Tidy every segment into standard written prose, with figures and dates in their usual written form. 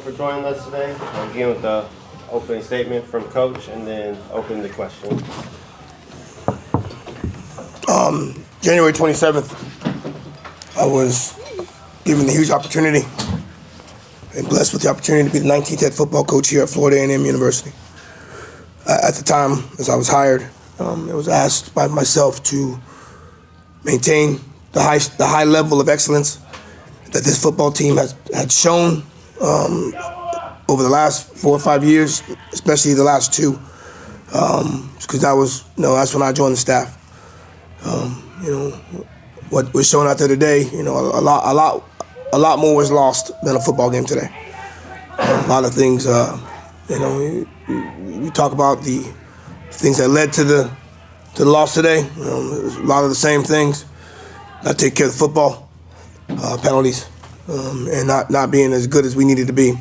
for joining us today. I'll begin with the opening statement from Coach and then open the question. January 27th, I was given the huge opportunity and blessed with the opportunity to be the 19th head football coach here at Florida A&M University. At the time, as I was hired, it was asked by myself to maintain the high level of excellence that this football team had shown over the last 4 or 5 years, especially the last 2, because that's when I joined the staff. What was shown out there today, a lot more was lost than a football game today. A lot of things, we talk about the things that led to the loss today. A lot of the same things. Not take care of the football, penalties, and not being as good as we needed to be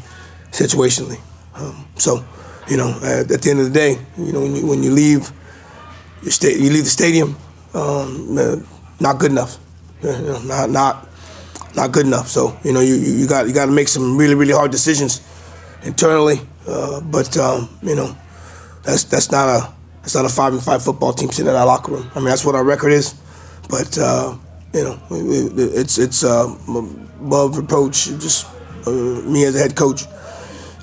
situationally. At the end of the day, when you leave the stadium, not good enough. Not good enough. So you got to make some really, really hard decisions internally. But that's not a 5-5 football team sitting in our locker room. I mean, that's what our record is. But it's above reproach. Just me as a head coach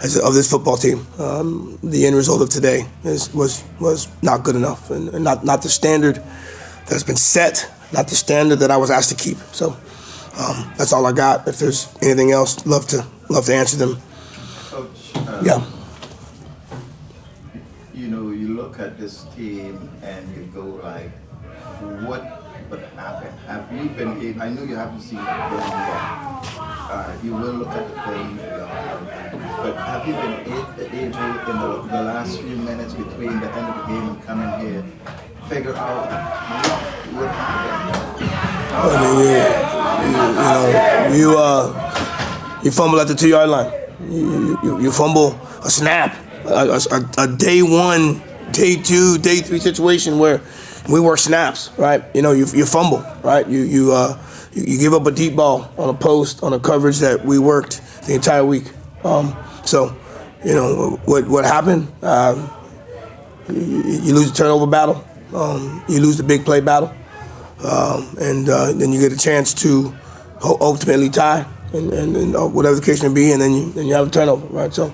of this football team. The end result of today was not good enough, and not the standard that's been set, not the standard that I was asked to keep. So that's all I got. If there's anything else, love to answer them. Coach, yeah. You look at this team and you go like, what would happen? Have you been able, I know you haven't seen the film yet. You will look at the film, but have you been able in the last few minutes between the end of the game and coming here, figure out what would happen? You fumble at the 2-yard line. You fumble a snap, a day 1, day 2, day 3 situation where we work snaps, right? You fumble, right? You give up a deep ball on a post on a coverage that we worked the entire week. What happened? You lose the turnover battle. You lose the big play battle, and then you get a chance to ultimately tie, and whatever the case may be, and then you have a turnover, right? So,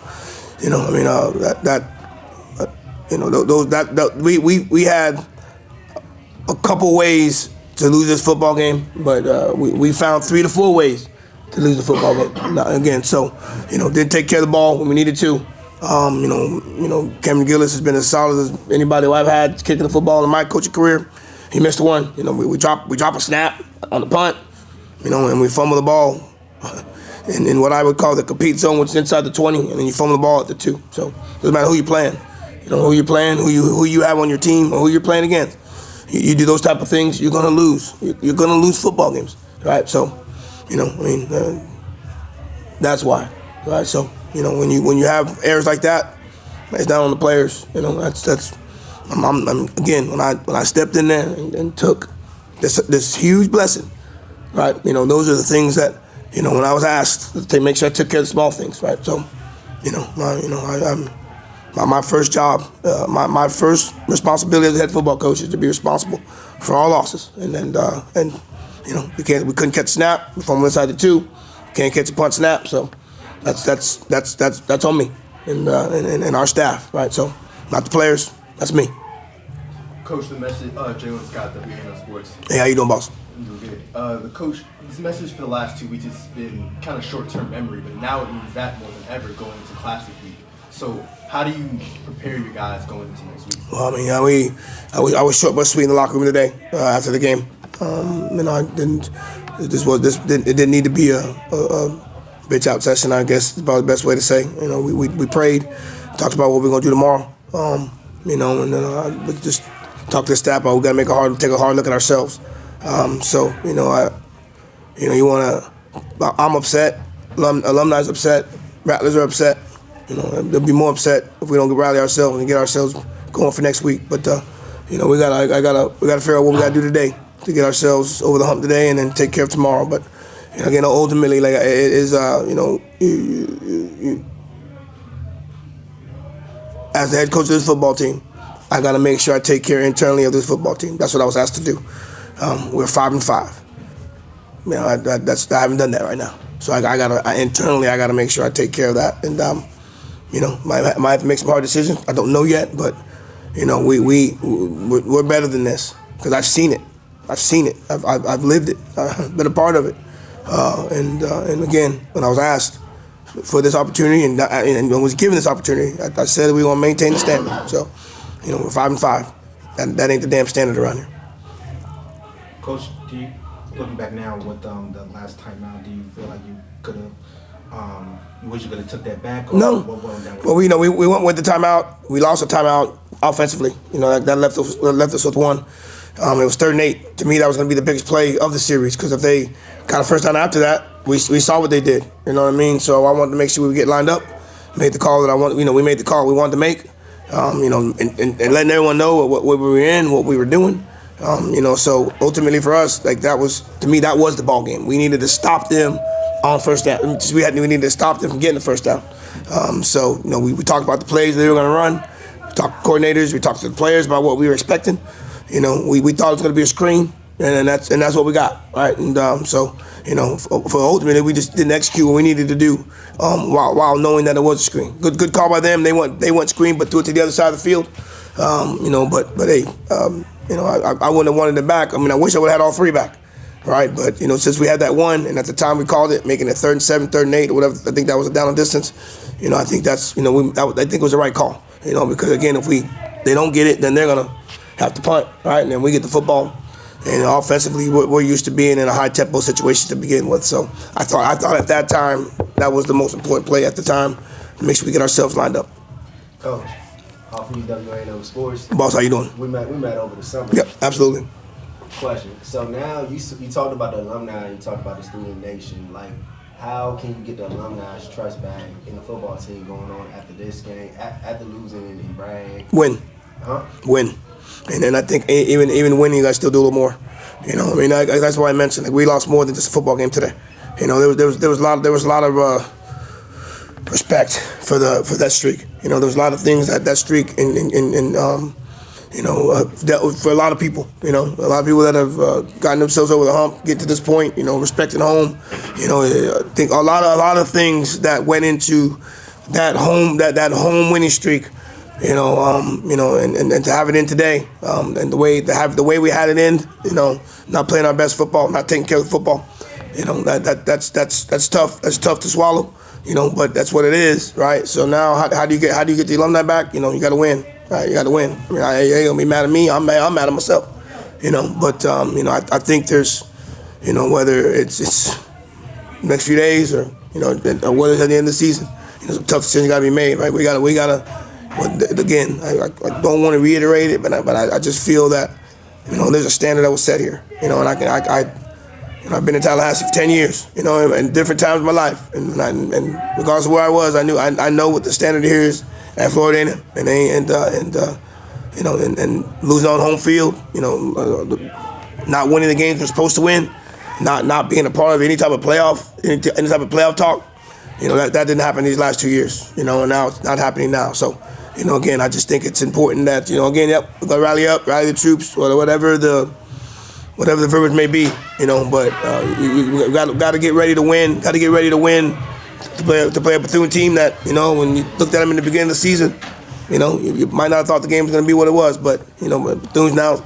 we had a couple ways to lose this football game, but we found 3 to 4 ways to lose the football game. Again, so didn't take care of the ball when we needed to. Cameron Gillis has been as solid as anybody I've had kicking the football in my coaching career. He missed one. We drop a snap on the punt, and we fumble the ball in what I would call the compete zone, which is inside the 20, and then you fumble the ball at the 2. So doesn't matter who you're playing. Who you're playing, who you have on your team, or who you're playing against. You do those type of things, you're gonna lose. You're gonna lose football games, right? So, that's why, right? So, when you have errors like that, it's not on the players. Again, when I stepped in there and took this huge blessing, right? Those are the things that when I was asked to make sure I took care of the small things, right? So, my first job, my first responsibility as a head football coach is to be responsible for all losses. And we couldn't catch a snap from inside the 2, can't catch a punt snap. So that's on me and our staff, right? So not the players, that's me. Coach, the message, Jalen Scott, WNL Sports. Hey, how you doing, boss? I'm doing good. The coach, this message for the last 2 weeks has been kind of short-term memory, but now it means that more than ever going into Classic Week. So how do you prepare your guys going into next week? Well, I was short but sweet in the locker room today after the game. It didn't need to be a bitch out session, I guess is probably the best way to say. We prayed, talked about what we're gonna do tomorrow. And then we just talked to the staff about we gotta take a hard look at ourselves. I'm upset. Alumni's upset. Rattlers are upset. They'll be more upset if we don't rally ourselves and get ourselves going for next week. But we gotta figure out what we gotta do today to get ourselves over the hump today and then take care of tomorrow. But again, ultimately, like it is, as the head coach of this football team, I got to make sure I take care internally of this football team. That's what I was asked to do. We're 5-5. You know, I haven't done that right now. So internally, I gotta make sure I take care of that. And you know, might have to make some hard decisions. I don't know yet, but you know, we're better than this because I've seen it. I've lived it. I've been a part of it. And again, when I was asked for this opportunity and was given this opportunity, I said that we want to maintain the standard. So, you know, we're 5-5. That ain't the damn standard around here. Coach, looking back now with the last time out, do you feel like you could have, you wish you could have took that back? Or No. What went down? Well, we went with the timeout. We lost a timeout offensively. You know, that left us with one. It was 3rd and 8. To me, that was going to be the biggest play of the series because if they got a first down after that, we saw what they did. You know what I mean? So I wanted to make sure we get lined up, made the call that I want. You know, we made the call we wanted to make. You know, and letting everyone know what we were in, what we were doing. You know, so ultimately for us, like that was, to me, that was the ball game. We needed to stop them on first down. We needed to stop them from getting the first down. So, you know, we talked about the plays they were going to run. We talked to coordinators. We talked to the players about what we were expecting. You know, we thought it was going to be a screen, and that's what we got, right? And so, you know, for ultimately, we just didn't execute what we needed to do while knowing that it was a screen. Good call by them. They went screen, but threw it to the other side of the field. You know, but hey. You know, I wouldn't have wanted it back. I mean, I wish I would have had all 3 back, right? But, you know, since we had that one, and at the time we called it, making it 3rd and 7, 3rd and 8, or whatever, I think that was a down and distance. You know, I think that's, you know, I think it was the right call. You know, because, again, if they don't get it, then they're going to have to punt, right? And then we get the football. And offensively, we're used to being in a high-tempo situation to begin with. So I thought at that time that was the most important play at the time to make sure we get ourselves lined up. Coach, off of WANO Sports. Boss, how you doing? We met over the summer. Yep, absolutely. Question. So now you talked about the alumni, you talked about the student nation. Like, how can you get the alumni's trust back in the football team going on after this game, after losing in Bragg? Win. Huh? Win. And then I think even winning, you guys still do a little more. You know, I mean, that's why I mentioned, like, we lost more than just a football game today. You know, there was a lot of respect for that streak. You know, there was a lot of things that streak you know, dealt with for a lot of people. You know, a lot of people that have gotten themselves over the hump, get to this point. You know, respecting home. You know, I think a lot of things that went into that home winning streak. You know, and to have it in today, and the way we had it in. You know, not playing our best football, not taking care of the football. You know, that's tough. That's tough to swallow. You know, but that's what it is, right? So now, how do you get the alumni back? You know, you got to win, right? You got to win. I mean, you ain't gonna be mad at me. I'm mad at myself. You know, but you know, I think there's, you know, whether it's next few days or you know, or whether it's at the end of the season, you know, some tough decisions got to be made, right? We gotta. Again, I don't want to reiterate it, but I just feel that, you know, there's a standard that was set here. You know, and you know, I've been in Tallahassee for 10 years, you know, in different times of my life. And regardless of where I was, I know what the standard here is at Florida A&M. You know, and losing on home field, you know, not winning the games we're supposed to win, not being a part of any type of playoff talk. You know, that didn't happen these last 2 years, you know, and now it's not happening now. So, you know, again, I just think it's important that, you know, again, we gotta rally the troops, or whatever the verbiage may be, you know, but we got to get ready to win. Got to get ready to win to play a Bethune team that, you know, when you looked at them in the beginning of the season, you know, you might not have thought the game was going to be what it was, but, you know, Bethune's now,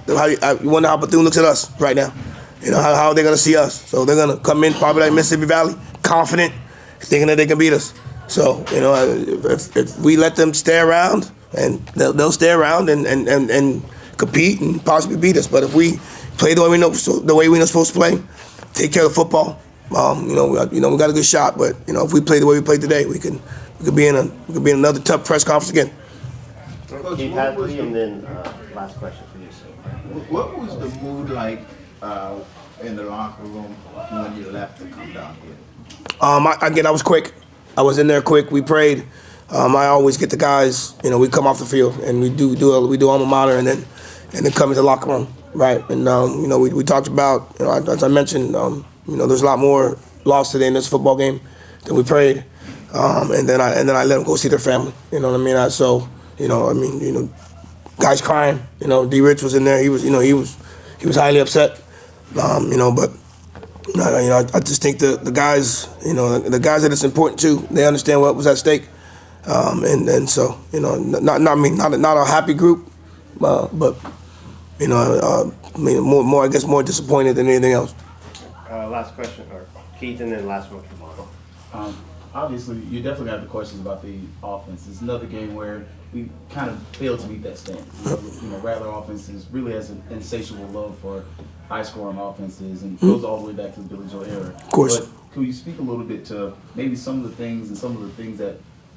you wonder how Bethune looks at us right now. You know, how are they going to see us? So they're going to come in probably like Mississippi Valley, confident, thinking that they can beat us. So, you know, if we let them stay around, and they'll stay around and compete and possibly beat us. But if we play the way we know supposed to play, take care of the football, you know, we got a good shot. But you know, if we play the way we played today, we could be in another tough press conference again. Keith Hadley, and then last question for you, sir. What was the mood like in the locker room when you left to come down here? I was quick. I was in there quick. We prayed. I always get the guys. You know, we come off the field and we do alma mater, and then come into the locker room, right? And you know, we talked about, you know, as I mentioned, you know, there's a lot more lost today in this football game than we prayed. And then I let them go see their family. You know what I mean? So You know, I mean, you know, guys crying. You know, D. Rich was in there. He was highly upset. You know, but I just think the guys, you know, the guys that it's important to, they understand what was at stake, and so, you know, not a happy group, but you know, I mean, more I guess more disappointed than anything else. Last question, or Keith, and then last one from Marco. Obviously, you definitely have the questions about the offense. It's another game where we kind of failed to meet that standard. You know, Rattler offenses really has an insatiable love for high-scoring offenses, and goes all the way back to the Billy Joe era. Of course. But can you speak a little bit to maybe some of the things that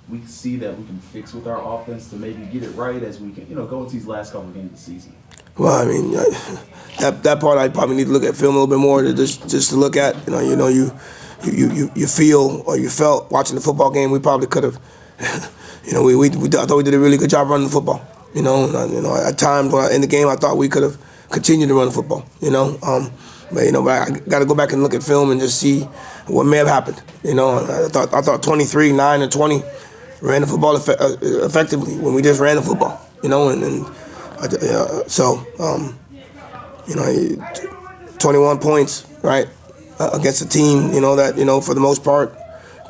we see that we can fix with our offense to maybe get it right as we can, you know, go into these last couple of games of the season? Well, I mean, that part I probably need to look at film a little bit more to just to look at. You feel or you felt watching the football game. We probably could have, you know, I thought we did a really good job running the football. You know, at times in the game I thought we could have continued to run the football. You know, but I got to go back and look at film and just see what may have happened. You know, I thought 23, 9, and 20 ran the football effectively when we just ran the football. You know, you know, 21 points, right, against a team, you know, that, you know, for the most part,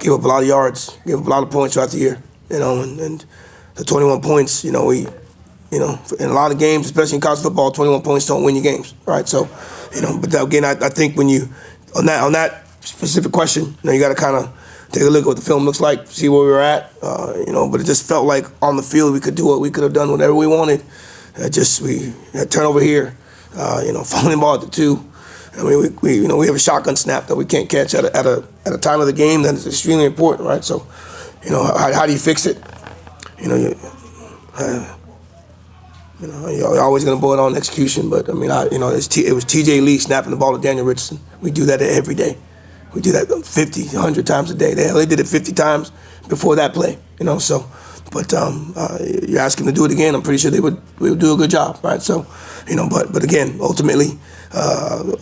gave up a lot of yards, gave up a lot of points throughout the year, you know, and the 21 points, you know, in a lot of games, especially in college football, 21 points don't win you games, right? So, you know, but again, I think when you, on that specific question, you know, you got to kind of take a look at what the film looks like, see where we were at, you know, but it just felt like on the field we could do what we could have done, whatever we wanted. We had turnover here, you know, fumbling ball at the 2. I mean, we have a shotgun snap that we can't catch at a time of the game that is extremely important, right? So, you know, how do you fix it? You know, you're always gonna boil it on execution, but I mean, it was T.J. Lee snapping the ball to Daniel Richardson. We do that every day. We do that 50, 100 times a day. They did it 50 times before that play, you know. So, but you ask them to do it again, I'm pretty sure they would do a good job, right? So, you know, but again, ultimately,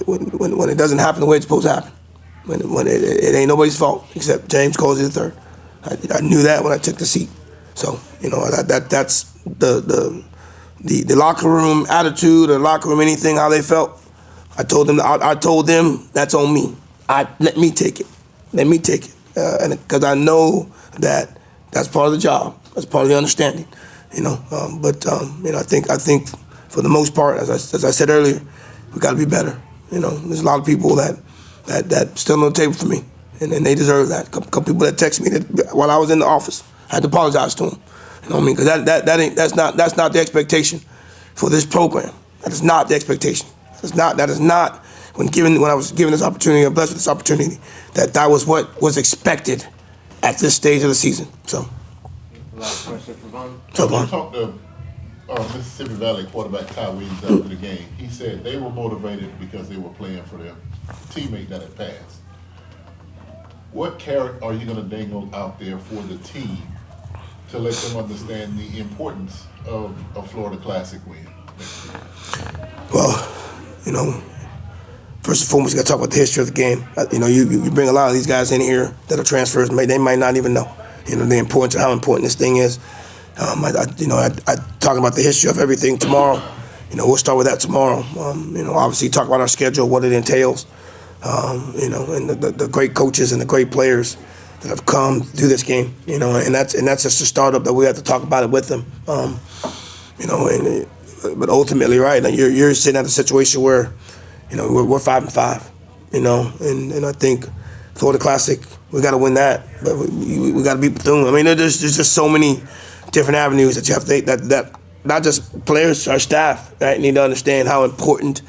when it doesn't happen the way it's supposed to happen, when it ain't nobody's fault except James Colzie III. I knew that when I took the seat. So, you know, that's the locker room attitude, or locker room anything, how they felt. I told them that's on me. Let me take it, and because I know that's part of the job, that's part of the understanding, you know. You know, I think for the most part, as I said earlier, we got to be better. You know, there's a lot of people that still on the table for me, and they deserve that. A couple people that text me that while I was in the office, I had to apologize to them. You know what I mean? Because that's not the expectation for this program. That is not the expectation. That is not when I was given this opportunity, or blessed with this opportunity, that was what was expected at this stage of the season. So. Last question for Vaughn. So, Vaughn. I talked to Mississippi Valley quarterback Ty Williams after the game. He said they were motivated because they were playing for their teammate that had passed. What carrot are you going to dangle out there for the team to let them understand the importance of a Florida Classic win? Well, you know, first and foremost, you got to talk about the history of the game. You know, you bring a lot of these guys in here that are transfers, they might not even know, you know, the importance of how important this thing is. I talk about the history of everything tomorrow. You know, we'll start with that tomorrow. You know, obviously talk about our schedule, what it entails. You know, and the great coaches and the great players that have come through this game. You know, and that's just a startup that we have to talk about it with them. You know, but ultimately, right, like you're sitting at a situation where, you know, we're 5-5. You know, and I think Florida Classic, we got to win that, but we got to beat Bethune. I mean, there's just so many different avenues that you have to take, that not just players, our staff, right, need to understand how important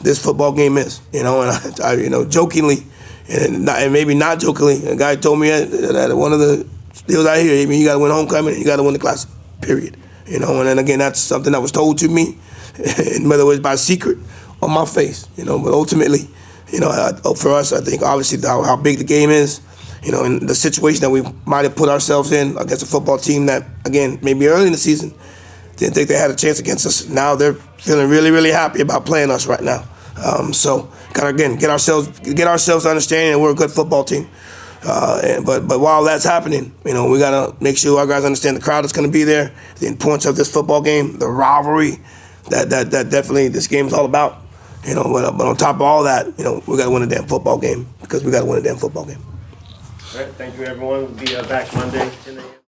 this football game is. You know, and I you know, jokingly, and maybe not jokingly, a guy told me that one of the deals I hear, I mean, you got to win homecoming, and you got to win the Classic, period. You know, and then again, that's something that was told to me, and whether it was by secret on my face, you know, but ultimately, you know, for us, I think obviously how big the game is, you know, and the situation that we might have put ourselves in against a football team that, again, maybe early in the season, didn't think they had a chance against us. Now they're feeling really, really happy about playing us right now. So, gotta, again, get ourselves to understanding that we're a good football team. But while that's happening, you know, we gotta make sure our guys understand the crowd that's gonna be there, the importance of this football game, the rivalry that definitely this game is all about. You know, but on top of all that, you know, we gotta win a damn football game because we gotta win a damn football game. All right, thank you everyone. We'll be back Monday, 10 a.m.